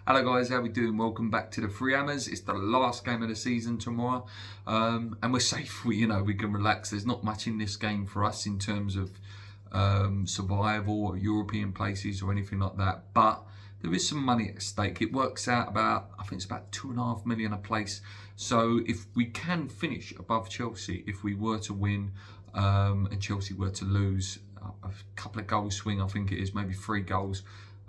Hello guys, how we doing? Welcome back to the Free Hammers. It's the last game of the season tomorrow, and we're safe. We can relax. There's not much in this game for us in terms of survival or European places or anything like that. But there is some money at stake. It works out I think it's about 2.5 million a place. So if we can finish above Chelsea, if we were to win and Chelsea were to lose, a couple of goals swing, I think it is, maybe 3 goals.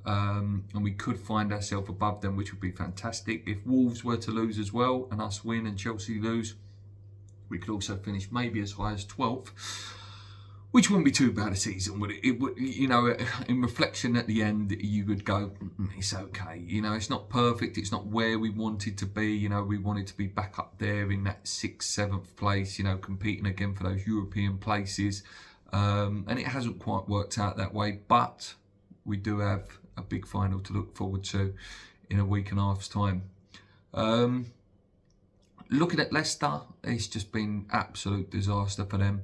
And we could find ourselves above them, which would be fantastic. If Wolves were to lose as well and us win and Chelsea lose, we could also finish maybe as high as 12th, which wouldn't be too bad a season, would it? It would, in reflection at the end, you would go, it's okay. It's not perfect. It's not where we wanted to be. We wanted to be back up there in that 6th, 7th place, competing again for those European places. And it hasn't quite worked out that way, but we do have a big final to look forward to in a week and a half's time. Looking at Leicester, it's just been absolute disaster for them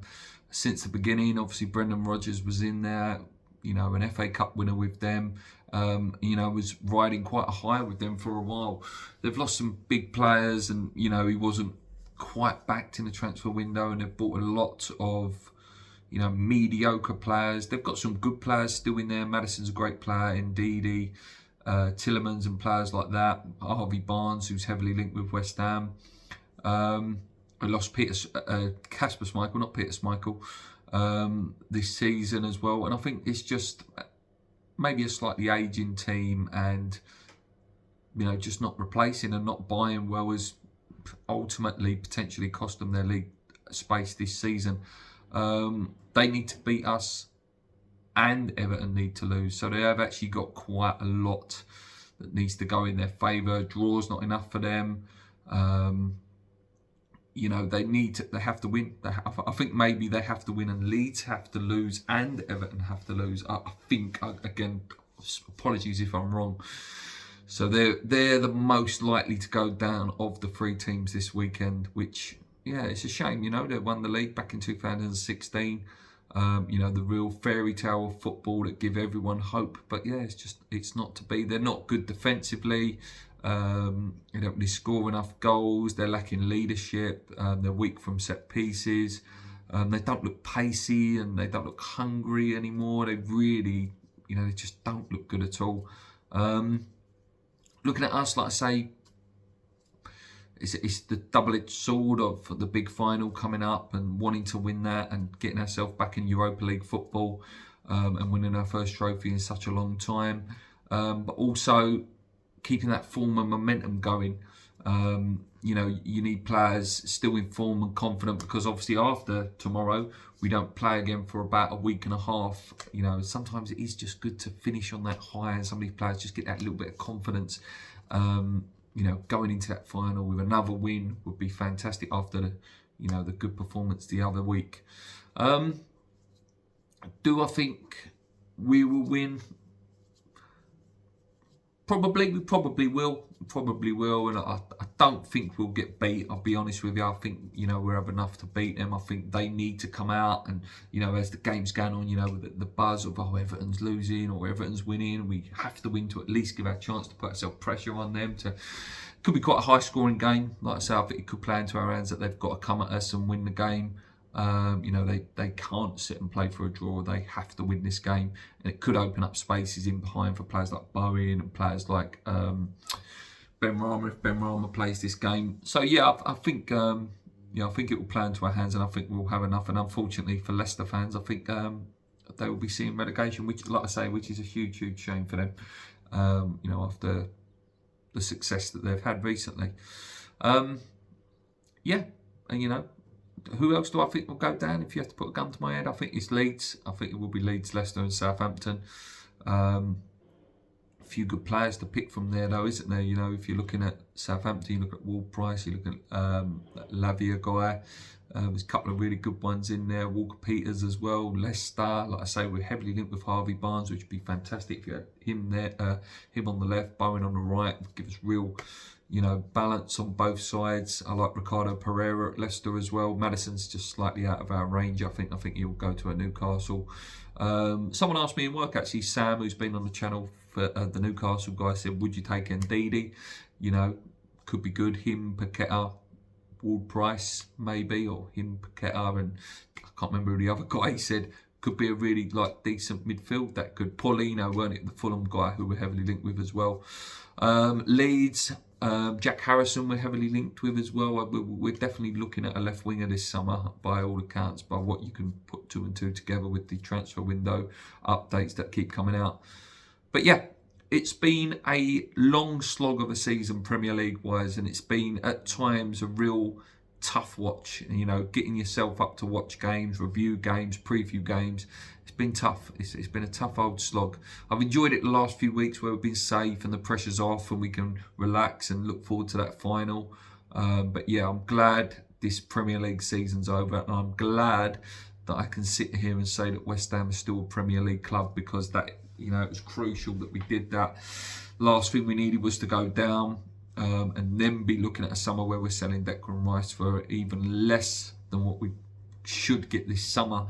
since the beginning. Obviously, Brendan Rodgers was in there, an FA Cup winner with them, was riding quite a high with them for a while. They've lost some big players and, he wasn't quite backed in the transfer window, and they've bought a lot of mediocre players. They've got some good players still in there. Maddison's a great player, Ndidi, Tillemans and players like that. Harvey Barnes, who's heavily linked with West Ham. I lost Kasper Schmeichel, not Peter Schmeichel, this season as well. And I think it's just maybe a slightly ageing team, and just not replacing and not buying well has ultimately potentially cost them their league space this season. They need to beat us and Everton need to lose. So they have actually got quite a lot that needs to go in their favour. Draw's not enough for them. They have to win. I think maybe they have to win and Leeds have to lose and Everton have to lose. I think, again, apologies if I'm wrong. So they're the most likely to go down of the 3 teams this weekend, which, yeah, it's a shame. They won the league back in 2016. The real fairy tale of football that give everyone hope. But yeah, it's not to be. They're not good defensively. They don't really score enough goals. They're lacking leadership. They're weak from set pieces. They don't look pacey and they don't look hungry anymore. They really, they just don't look good at all. Looking at us, like I say, it's the double-edged sword of the big final coming up and wanting to win that and getting ourselves back in Europa League football and winning our first trophy in such a long time. But also keeping that form and momentum going. You need players still in form and confident, because obviously after tomorrow we don't play again for about a week and a half. Sometimes it is just good to finish on that high, and some of these players just get that little bit of confidence. Going into that final with another win would be fantastic after the good performance the other week. Do I think we will win? We probably will, and I don't think we'll get beat. I'll be honest with you. I think we have enough to beat them. I think they need to come out, and as the game's going on, with the buzz of Everton's losing or Everton's winning, we have to win to at least give our chance to put ourselves pressure on them. Could be quite a high scoring game. Like I say, I think it could play into our hands that they've got to come at us and win the game. They can't sit and play for a draw. They have to win this game, and it could open up spaces in behind for players like Bowen and players like Benrahma if Benrahma plays this game. So yeah, I think I think it will play into our hands, and I think we'll have enough. And unfortunately for Leicester fans, I think they will be seeing relegation, which, like I say, which is a huge shame for them. After the success that they've had recently. Yeah, and who else do I think will go down? If you have to put a gun to my head, I think it's Leeds. I think it will be Leeds, Leicester and Southampton. A few good players to pick from there, though, isn't there? If you're looking at Southampton, you look at Ward Price, you look at Lavia guy. There's a couple of really good ones in there. Walker Peters as well. Leicester, like I say, we're heavily linked with Harvey Barnes, which would be fantastic if you had him there, him on the left, Bowen on the right. Give us real, balance on both sides. I like Ricardo Pereira at Leicester as well. Maddison's just slightly out of our range. I think he'll go to a Newcastle. Someone asked me in work, actually, Sam, who's been on the channel for the Newcastle guy, said, would you take Ndidi? Could be good. Him, Paqueta, Ward Price maybe, or him, Paqueta, and I can't remember who the other guy said. Could be a really decent midfield. That could. Paulino, weren't it, the Fulham guy who we're heavily linked with as well. Leeds, Jack Harrison we're heavily linked with as well. We're definitely looking at a left winger this summer by all accounts, by what you can put 2 and 2 together with the transfer window updates that keep coming out. But yeah, it's been a long slog of a season Premier League wise, and it's been at times a real tough watch. Getting yourself up to watch games, review games, preview games. It's been tough. It's been a tough old slog. I've enjoyed it the last few weeks where we've been safe and the pressure's off and we can relax and look forward to that final. But yeah, I'm glad this Premier League season's over, and I'm glad that I can sit here and say that West Ham is still a Premier League club, because that, it was crucial that we did that. Last thing we needed was to go down and then be looking at a summer where we're selling Declan Rice for even less than what we should get this summer.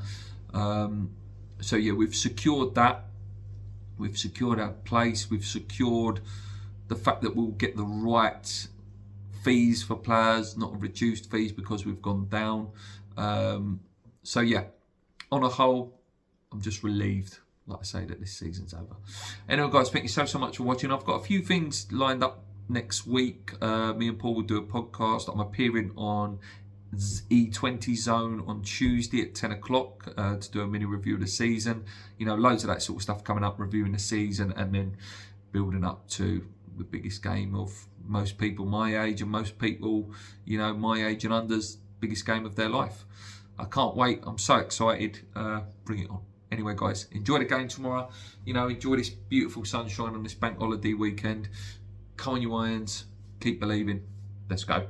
So yeah, we've secured that. We've secured our place. We've secured the fact that we'll get the right fees for players, not reduced fees because we've gone down. So yeah, on a whole, I'm just relieved, like I say, that this season's over. Anyway, guys, thank you so much for watching. I've got a few things lined up next week. Me and Paul will do a podcast. I'm appearing on E20 Zone on Tuesday at 10 o'clock to do a mini review of the season. Loads of that sort of stuff coming up, reviewing the season, and then building up to the biggest game of most people my age, and most people, my age and under's biggest game of their life. I can't wait. I'm so excited. Bring it on. Anyway, guys, enjoy the game tomorrow. Enjoy this beautiful sunshine on this bank holiday weekend. Come on, you Irons. Keep believing. Let's go.